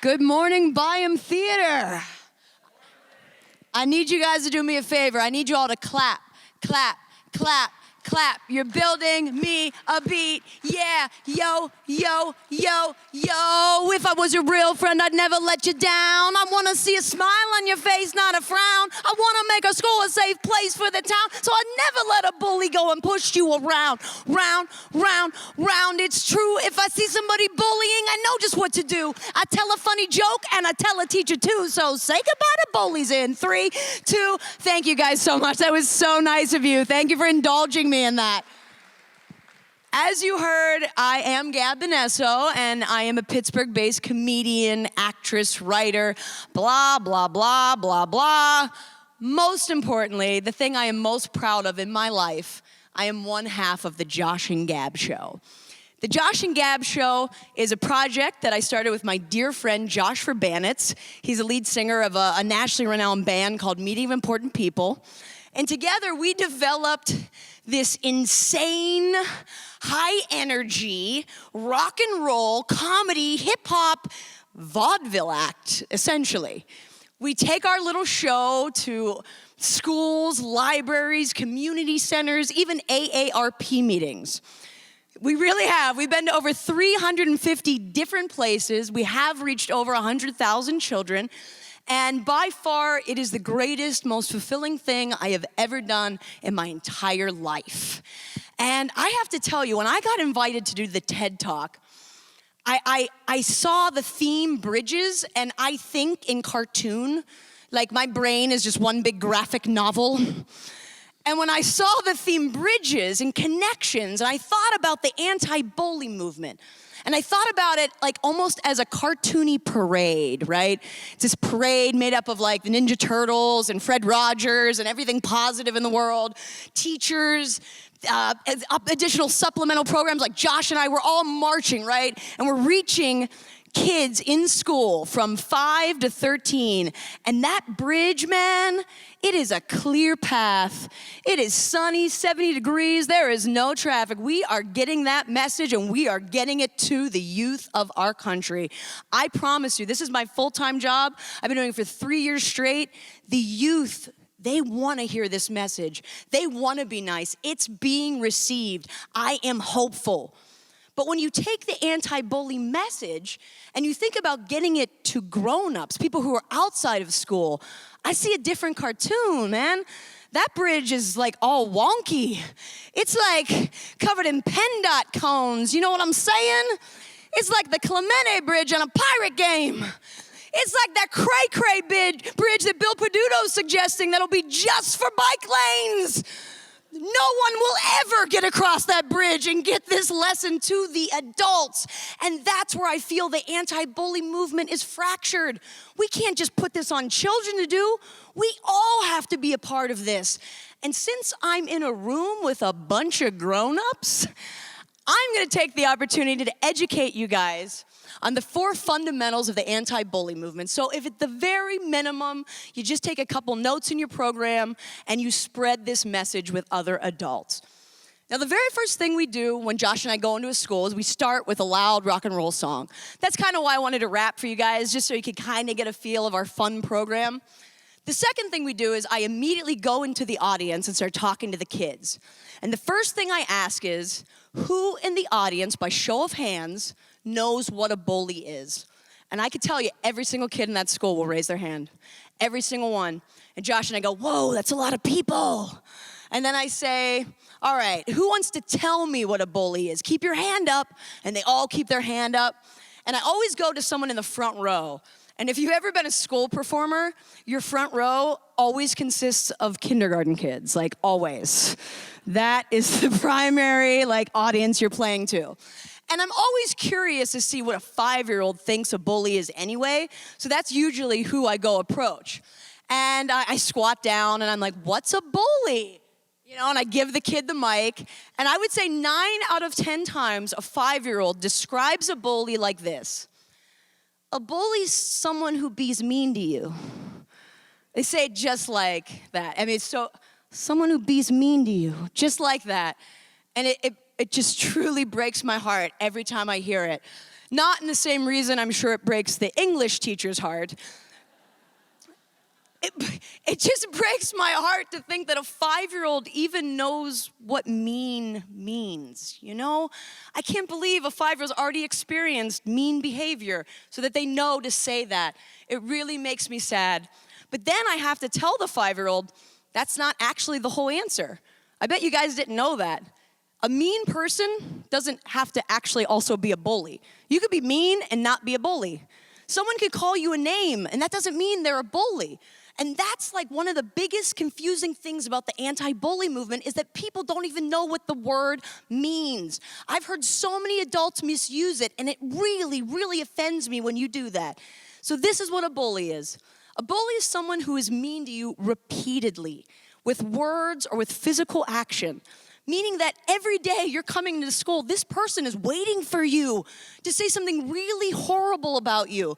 Good morning, Byam Theater. I need you guys to do me a favor. I need you all to clap, clap, clap, clap. You're building me a beat. Yeah, yo, yo, yo, yo. If I was your real friend, I'd never let you down. I want to see a smile on your face, not a frown. I want to make our school a safe place for the town. So I'd never let a bully go and push you around. Round, round, round. It's true. If I see somebody bullying, I know just what to do. I tell a funny joke and I tell a teacher too. So say goodbye to bullies in 3, 2. Thank you guys so much. That was so nice of you. Thank you for indulging me in that. As you heard, I am Gab Bonesso, and I am a Pittsburgh-based comedian, actress, writer, blah, blah, blah, blah, blah. Most importantly, the thing I am most proud of in my life, I am one half of the Josh and Gab Show. The Josh and Gab Show is a project that I started with my dear friend Josh Banitz. He's a lead singer of a nationally renowned band called Meeting of Important People. And together we developed this insane, high-energy, rock and roll, comedy, hip-hop, vaudeville act, essentially. We take our little show to schools, libraries, community centers, even AARP meetings. We really have. We've been to over 350 different places. We have reached over 100,000 children. And by far, it is the greatest, most fulfilling thing I have ever done in my entire life. And I have to tell you, when I got invited to do the TED Talk, I saw the theme bridges, and I think in cartoon, like my brain is just one big graphic novel. And when I saw the theme bridges and connections, and I thought about the anti-bully movement, and I thought about it like almost as a cartoony parade, right? It's this parade made up of like the Ninja Turtles and Fred Rogers and everything positive in the world, teachers, additional supplemental programs like Josh and I, we're all marching, right? And we're reaching kids in school from 5 to 13. And that bridge, man, it is a clear path. It is sunny, 70 degrees. There is no traffic. We are getting that message, and we are getting it to the youth of our country. I promise you, this is my full-time job. I've been doing it for 3 years straight. The youth, they want to hear this message. They want to be nice. It's being received. I am hopeful. But when you take the anti-bully message and you think about getting it to grown-ups, people who are outside of school, I see a different cartoon, man. That bridge is like all wonky. It's like covered in PennDOT cones. You know what I'm saying? It's like the Clemente Bridge on a pirate game. It's like that cray-cray bridge that Bill Peduto's suggesting that'll be just for bike lanes. No one will ever get across that bridge and get this lesson to the adults. And that's where I feel the anti-bully movement is fractured. We can't just put this on children to do. We all have to be a part of this. And since I'm in a room with a bunch of grown-ups, I'm going to take the opportunity to educate you guys on the 4 fundamentals of the anti-bully movement. So if at the very minimum, you just take a couple notes in your program and you spread this message with other adults. Now, the very first thing we do when Josh and I go into a school is we start with a loud rock and roll song. That's kind of why I wanted to rap for you guys, just so you could kind of get a feel of our fun program. The second thing we do is I immediately go into the audience and start talking to the kids. And the first thing I ask is, who in the audience, by show of hands, knows what a bully is? And I can tell you, every single kid in that school will raise their hand. Every single one. And Josh and I go, whoa, that's a lot of people. And then I say, all right, who wants to tell me what a bully is? Keep your hand up. And they all keep their hand up. And I always go to someone in the front row. And if you've ever been a school performer, your front row always consists of kindergarten kids, like always. That is the primary audience you're playing to. And I'm always curious to see what a 5-year-old thinks a bully is anyway. So that's usually who I go approach. And I squat down and I'm like, what's a bully? You know, and I give the kid the mic. And I would say 9 out of 10 times a 5-year-old describes a bully like this. A bully's someone who be's mean to you. They say it just like that. I mean, so someone who be's mean to you, just like that. And it just truly breaks my heart every time I hear it. Not in the same reason I'm sure it breaks the English teacher's heart. It just breaks my heart to think that a 5-year-old even knows what mean means, you know? I can't believe a 5-year-old's already experienced mean behavior so that they know to say that. It really makes me sad. But then I have to tell the 5-year-old, that's not actually the whole answer. I bet you guys didn't know that. A mean person doesn't have to actually also be a bully. You could be mean and not be a bully. Someone could call you a name, and that doesn't mean they're a bully. And that's like one of the biggest confusing things about the anti-bully movement is that people don't even know what the word means. I've heard so many adults misuse it, and it really, really offends me when you do that. So this is what a bully is. A bully is someone who is mean to you repeatedly with words or with physical action. Meaning that every day you're coming to school, this person is waiting for you to say something really horrible about you.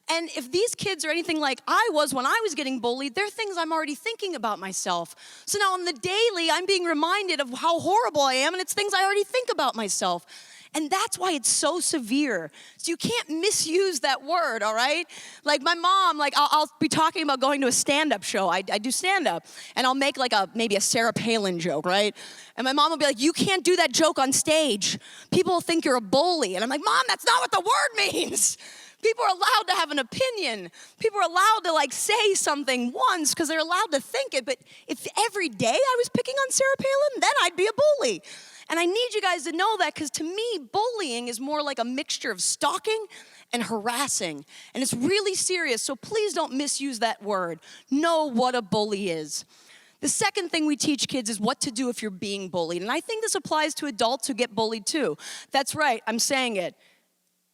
And if these kids are anything like I was when I was getting bullied, they're things I'm already thinking about myself. So now on the daily, I'm being reminded of how horrible I am, and it's things I already think about myself. And that's why it's so severe. So you can't misuse that word, all right? Like my mom, I'll be talking about going to a stand-up show. I do stand-up, and I'll make maybe a Sarah Palin joke, right? And my mom will be like, you can't do that joke on stage. People will think you're a bully. And I'm like, Mom, that's not what the word means. People are allowed to have an opinion. People are allowed to say something once because they're allowed to think it. But if every day I was picking on Sarah Palin, then I'd be a bully. And I need you guys to know that because to me, bullying is more like a mixture of stalking and harassing. And it's really serious, so please don't misuse that word. Know what a bully is. The second thing we teach kids is what to do if you're being bullied. And I think this applies to adults who get bullied too. That's right, I'm saying it.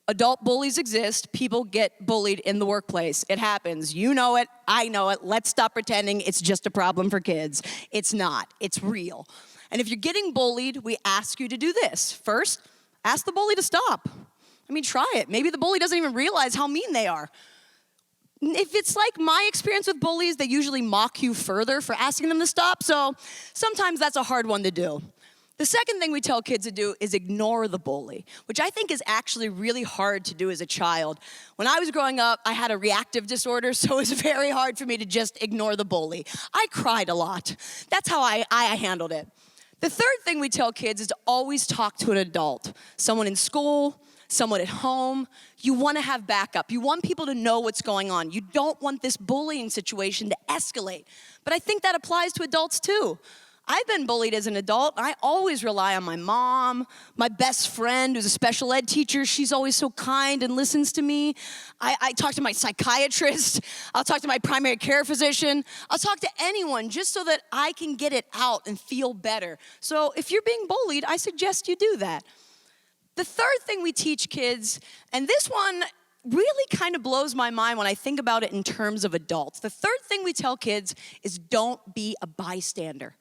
Adult bullies exist. People get bullied in the workplace. It happens. You know it. I know it. Let's stop pretending it's just a problem for kids. It's not. It's real. And if you're getting bullied, we ask you to do this. First, ask the bully to stop. I mean, try it. Maybe the bully doesn't even realize how mean they are. If it's like my experience with bullies, they usually mock you further for asking them to stop, so sometimes that's a hard one to do. The second thing we tell kids to do is ignore the bully, which I think is actually really hard to do as a child. When I was growing up, I had a reactive disorder, so it was very hard for me to just ignore the bully. I cried a lot. That's how I handled it. The third thing we tell kids is to always talk to an adult, someone in school, someone at home. You want to have backup. You want people to know what's going on. You don't want this bullying situation to escalate. But I think that applies to adults too. I've been bullied as an adult. I always rely on my mom, my best friend who's a special ed teacher. She's always so kind and listens to me. I talk to my psychiatrist. I'll talk to my primary care physician. I'll talk to anyone just so that I can get it out and feel better. So if you're being bullied, I suggest you do that. The third thing we teach kids, and this one really kind of blows my mind when I think about it in terms of adults. The third thing we tell kids is don't be a bystander.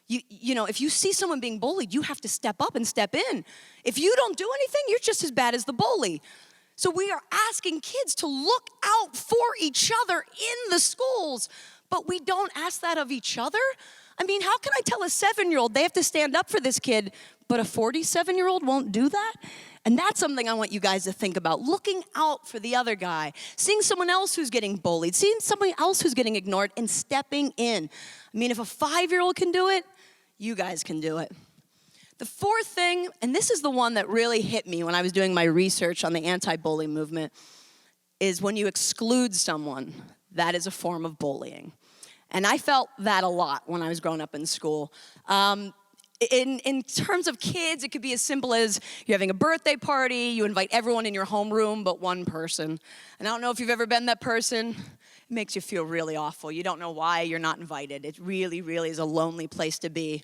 You know, if you see someone being bullied, you have to step up and step in. If you don't do anything, you're just as bad as the bully. So we are asking kids to look out for each other in the schools, but we don't ask that of each other. I mean, how can I tell a 7-year-old they have to stand up for this kid, but a 47-year-old won't do that? And that's something I want you guys to think about. Looking out for the other guy, seeing someone else who's getting bullied, seeing somebody else who's getting ignored, and stepping in. I mean, if a 5-year-old can do it, you guys can do it. The fourth thing, and this is the one that really hit me when I was doing my research on the anti-bully movement, is when you exclude someone, that is a form of bullying. And I felt that a lot when I was growing up in school. In terms of kids, it could be as simple as you're having a birthday party, you invite everyone in your homeroom but one person. And I don't know if you've ever been that person. It makes you feel really awful. You don't know why you're not invited. It really, really is a lonely place to be.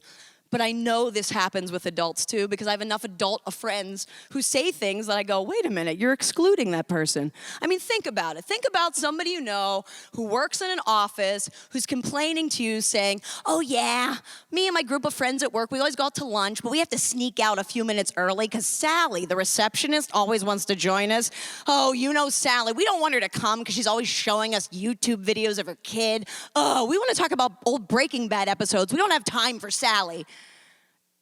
But I know this happens with adults too, because I have enough adult friends who say things that I go, wait a minute, you're excluding that person. I mean, think about it. Think about somebody you know who works in an office, who's complaining to you saying, oh yeah, me and my group of friends at work, we always go out to lunch, but we have to sneak out a few minutes early because Sally, the receptionist, always wants to join us. Oh, you know Sally, we don't want her to come because she's always showing us YouTube videos of her kid. Oh, we want to talk about old Breaking Bad episodes. We don't have time for Sally.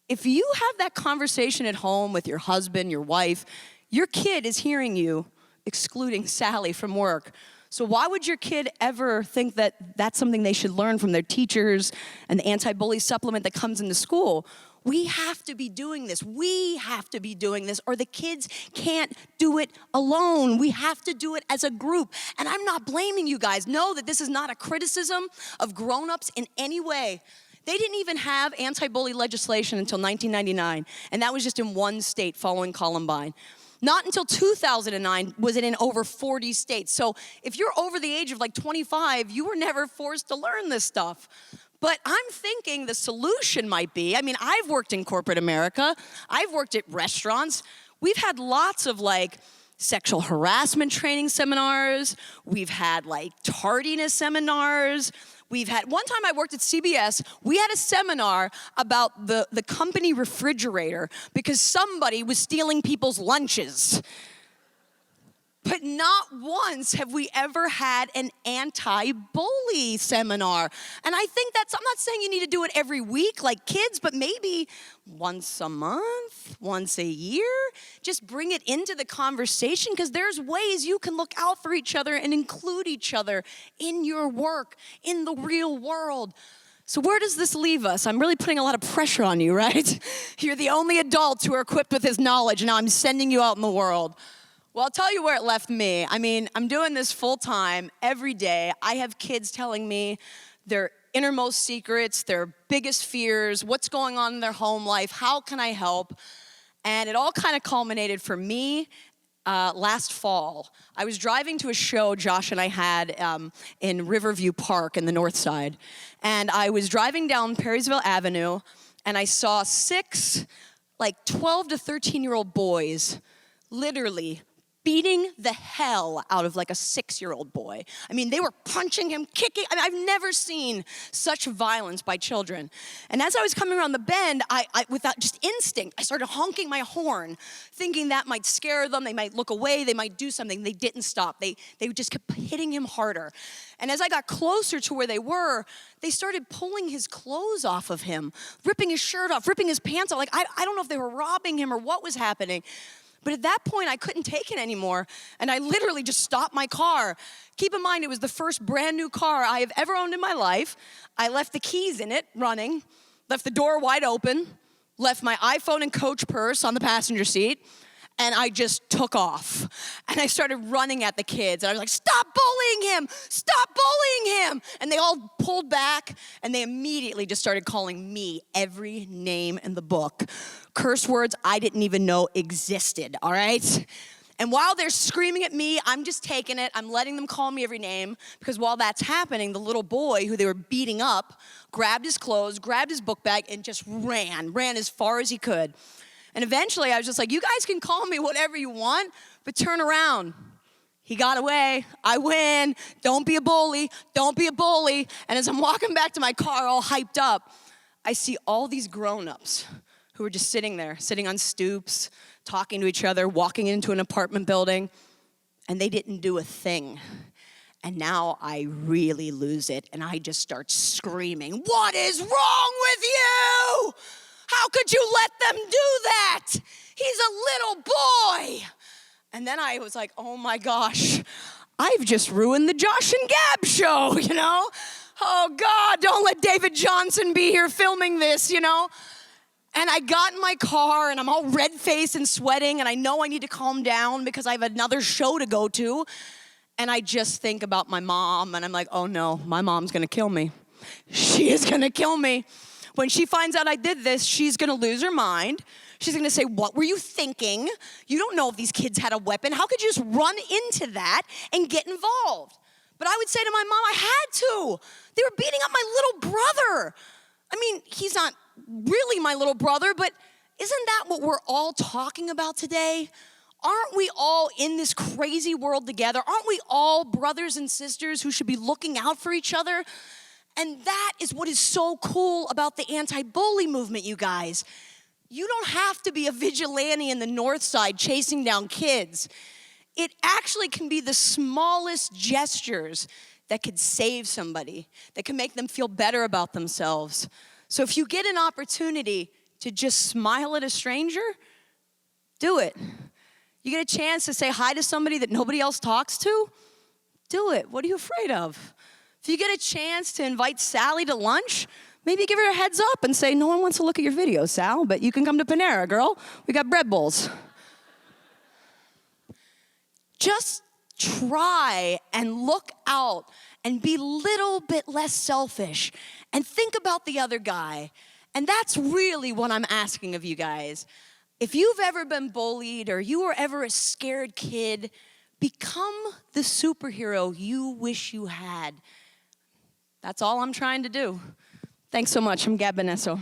If you have that conversation at home with your husband, your wife, Your kid is hearing you excluding Sally from work. So why would your kid ever think that that's something they should learn from their teachers and the anti-bully supplement that comes into school? We have to be doing this. We have to be doing this, or the kids can't do it alone. We have to do it as a group. And I'm not blaming you guys. Know that this is not a criticism of grown-ups in any way. They didn't even have anti-bully legislation until 1999, and that was just in one state following Columbine. Not until 2009 was it in over 40 states. So if you're over the age of like 25, you were never forced to learn this stuff. But I'm thinking the solution might be, I mean, I've worked in corporate America. I've worked at restaurants. We've had lots of like sexual harassment training seminars. We've had like tardiness seminars. We've had, one time I worked at CBS, we had a seminar about the company refrigerator because somebody was stealing people's lunches. But not once have we ever had an anti-bully seminar. And I think I'm not saying you need to do it every week like kids, but maybe once a month, once a year. Just bring it into the conversation because there's ways you can look out for each other and include each other in your work, in the real world. So where does this leave us? I'm really putting a lot of pressure on you, right? You're the only adults who are equipped with this knowledge, and now I'm sending you out in the world. Well, I'll tell you where it left me. I mean, I'm doing this full time every day. I have kids telling me their innermost secrets, their biggest fears, what's going on in their home life, how can I help? And it all kind of culminated for me last fall. I was driving to a show Josh and I had in Riverview Park in the north side. And I was driving down Perrysville Avenue, and I saw 6, like 12 to 13-year-old boys literally beating the hell out of like a 6-year-old boy. I mean, they were punching him, kicking. I mean, I've never seen such violence by children. And as I was coming around the bend, I without just instinct, I started honking my horn, thinking that might scare them. They might look away. They might do something. They didn't stop. They just kept hitting him harder. And as I got closer to where they were, they started pulling his clothes off of him, ripping his shirt off, ripping his pants off. Like, I don't know if they were robbing him or what was happening. But at that point, I couldn't take it anymore, and I literally just stopped my car. Keep in mind, it was the first brand new car I have ever owned in my life. I left the keys in it, running, left the door wide open, left my iPhone and Coach purse on the passenger seat, and I just took off. And I started running at the kids, and I was like, stop bullying him! Stop bullying him! And they all pulled back, and they immediately just started calling me every name in the book. Curse words I didn't even know existed, all right? And while they're screaming at me, I'm just taking it. I'm letting them call me every name, because while that's happening, the little boy who they were beating up grabbed his clothes, grabbed his book bag, and just ran as far as he could. And eventually, I was just like, you guys can call me whatever you want, but turn around. He got away. I win. Don't be a bully. Don't be a bully. And as I'm walking back to my car all hyped up, I see all these grown-ups who were just sitting there, sitting on stoops, talking to each other, walking into an apartment building, and they didn't do a thing. And now I really lose it, and I just start screaming, what is wrong with you? How could you let them do that? He's a little boy. And then I was like, oh my gosh, I've just ruined the Josh and Gab Show, you know? Oh God, don't let David Johnson be here filming this, you know? And I got in my car, and I'm all red-faced and sweating, and I know I need to calm down because I have another show to go to. And I just think about my mom, and I'm like, oh no, my mom's gonna kill me. She is gonna kill me. When she finds out I did this, she's gonna lose her mind. She's gonna say, what were you thinking? You don't know if these kids had a weapon. How could you just run into that and get involved? But I would say to my mom, I had to. They were beating up my little brother. I mean, he's not really my little brother, but isn't that what we're all talking about today? Aren't we all in this crazy world together? Aren't we all brothers and sisters who should be looking out for each other? And that is what is so cool about the anti-bully movement, you guys. You don't have to be a vigilante in the north side chasing down kids. It actually can be the smallest gestures that could save somebody, that can make them feel better about themselves. So if you get an opportunity to just smile at a stranger, do it. You get a chance to say hi to somebody that nobody else talks to? Do it. What are you afraid of? If you get a chance to invite Sally to lunch, maybe give her a heads up and say, no one wants to look at your videos, Sal, but you can come to Panera, girl. We got bread bowls. Just try and look out and be a little bit less selfish and think about the other guy. And that's really what I'm asking of you guys. If you've ever been bullied or you were ever a scared kid, become the superhero you wish you had. That's all I'm trying to do. Thanks so much. I'm Gab Bonesso.